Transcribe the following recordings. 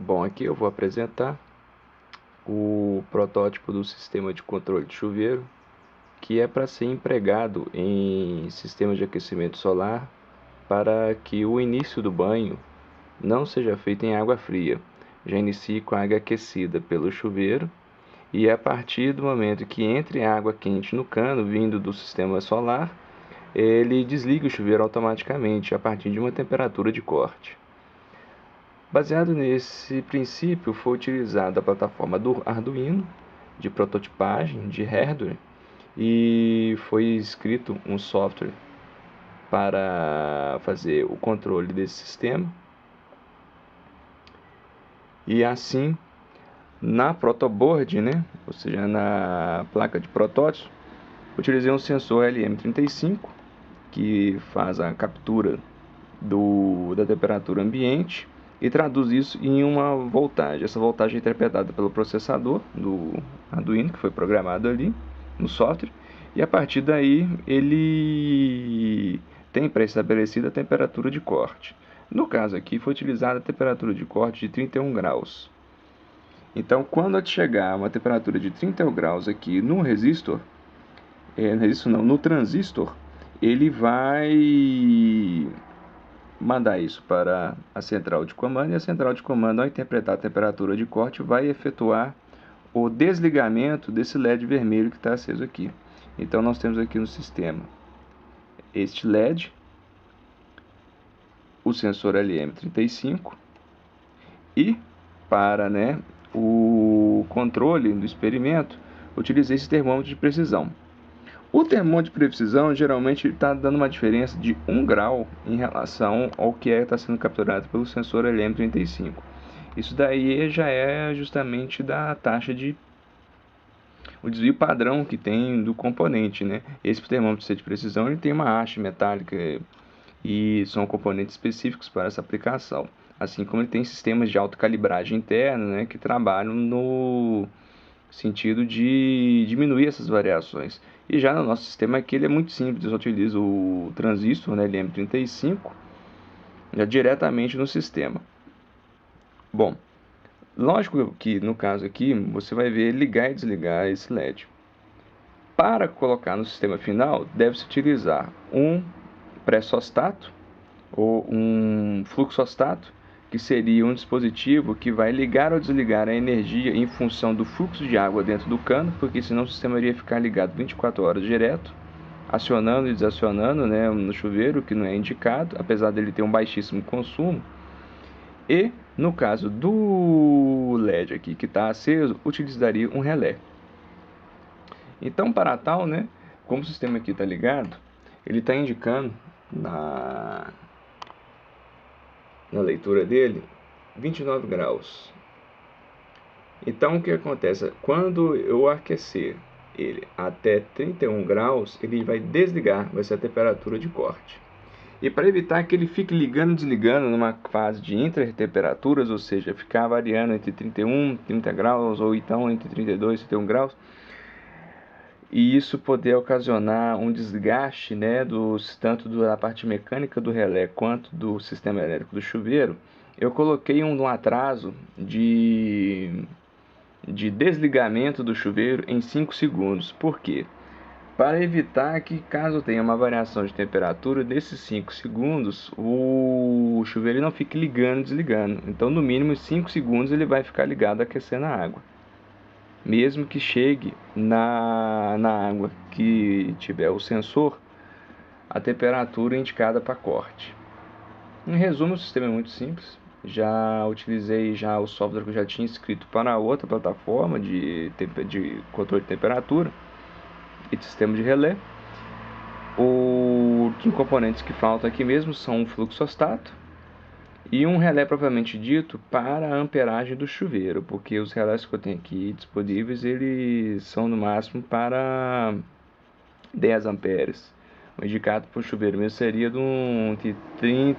Bom, aqui eu vou apresentar o protótipo do sistema de controle de chuveiro, que é para ser empregado em sistemas de aquecimento solar para que o início do banho não seja feito em água fria, já inicie com a água aquecida pelo chuveiro e a partir do momento que entre água quente no cano vindo do sistema solar, ele desliga o chuveiro automaticamente a partir de uma temperatura de corte. Baseado nesse princípio, foi utilizada a plataforma do Arduino de prototipagem de hardware e foi escrito um software para fazer o controle desse sistema. E assim, na protoboard, ou seja, na placa de protótipo, utilizei um sensor LM35 que faz a captura da temperatura ambiente e traduz isso em uma voltagem. Essa voltagem é interpretada pelo processador do Arduino, que foi programado ali no software, e a partir daí ele tem pré-estabelecida a temperatura de corte. No caso aqui foi utilizada a temperatura de corte de 31 graus. Então, quando chegar a uma temperatura de 31 graus aqui no resistor, no transistor, ele vai mandar isso para a central de comando, e a central de comando, ao interpretar a temperatura de corte, vai efetuar o desligamento desse LED vermelho que está aceso aqui. Então nós temos aqui no sistema este LED, o sensor LM35 e para o controle do experimento, utilizei esse termômetro de precisão. O termômetro de precisão geralmente está dando uma diferença de 1 grau em relação ao que está sendo capturado pelo sensor LM35. Isso daí já é justamente da taxa de o desvio padrão que tem do componente, Esse termômetro de precisão ele tem uma haste metálica e são componentes específicos para essa aplicação. Assim como ele tem sistemas de autocalibragem interna, que trabalham no sentido de diminuir essas variações. E já no nosso sistema aqui ele é muito simples, eu utilizo o transistor, LM35, já diretamente no sistema. Bom, lógico que no caso aqui você vai ver ligar e desligar esse LED. Para colocar no sistema final, deve-se utilizar um pressostat ou um fluxostat, que seria um dispositivo que vai ligar ou desligar a energia em função do fluxo de água dentro do cano, porque senão o sistema iria ficar ligado 24 horas direto, acionando e desacionando no chuveiro, que não é indicado, apesar dele ter um baixíssimo consumo. E, no caso do LED aqui que está aceso, utilizaria um relé. Então, para tal, como o sistema aqui está ligado, ele está indicando na leitura dele 29 graus. Então o que acontece? Quando eu aquecer ele até 31 graus, ele vai desligar, vai ser a temperatura de corte. E para evitar que ele fique ligando e desligando numa fase de intertemperaturas, ou seja, ficar variando entre 31 e 30 graus, ou então entre 32 e 31 graus, e isso poder ocasionar um desgaste tanto da parte mecânica do relé quanto do sistema elétrico do chuveiro, eu coloquei um atraso de desligamento do chuveiro em 5 segundos. Por quê? Para evitar que, caso tenha uma variação de temperatura, desses 5 segundos, o chuveiro não fique ligando e desligando. Então, no mínimo, em 5 segundos ele vai ficar ligado aquecendo a água. Mesmo que chegue na água que tiver o sensor, a temperatura indicada para corte. Em resumo, o sistema é muito simples. Já utilizei o software que eu já tinha escrito para outra plataforma de controle de temperatura e de sistema de relé. Os componentes que faltam aqui mesmo são um fluxostato e um relé propriamente dito para a amperagem do chuveiro, porque os relés que eu tenho aqui disponíveis, eles são no máximo para 10 amperes. O indicado para o chuveiro mesmo seria de 30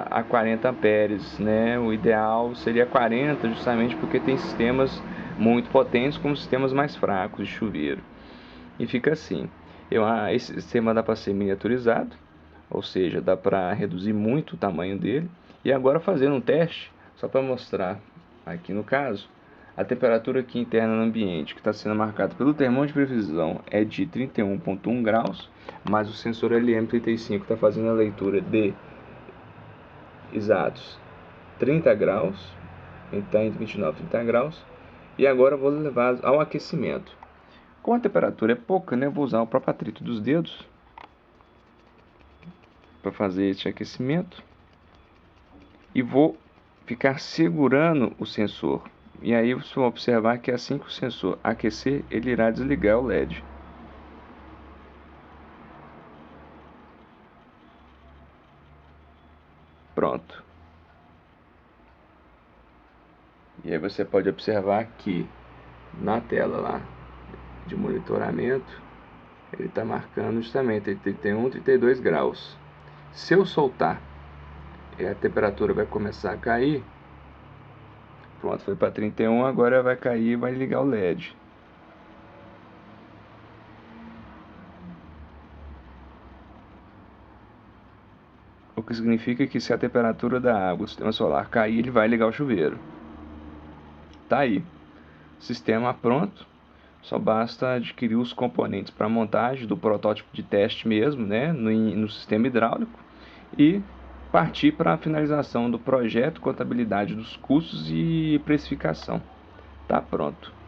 a 40 amperes, O ideal seria 40, justamente porque tem sistemas muito potentes como sistemas mais fracos de chuveiro. E fica assim. Esse sistema dá para ser miniaturizado, ou seja, dá para reduzir muito o tamanho dele. E agora fazendo um teste, só para mostrar Aqui no caso, a temperatura aqui interna no ambiente, que está sendo marcada pelo termômetro de precisão, é de 31,1 graus, mas o sensor LM35 está fazendo a leitura de exatos 30 graus, está entre 29 e 30 graus, e agora eu vou levar ao aquecimento. Como a temperatura é pouca, né, eu vou usar o próprio atrito dos dedos para fazer este aquecimento e vou ficar segurando o sensor. E aí você vai observar que assim que o sensor aquecer, ele irá desligar o LED. Pronto. E aí você pode observar que na tela lá de monitoramento, ele está marcando justamente 31 e 32 graus. Se eu soltar, a temperatura vai começar a cair. Pronto, foi para 31, agora vai cair e vai ligar o LED. O que significa que se a temperatura da água, o sistema solar, cair, ele vai ligar o chuveiro. Tá aí. Sistema pronto. Só basta adquirir os componentes para montagem do protótipo de teste mesmo, né, no sistema hidráulico, e partir para a finalização do projeto, contabilidade dos custos e precificação. Tá pronto.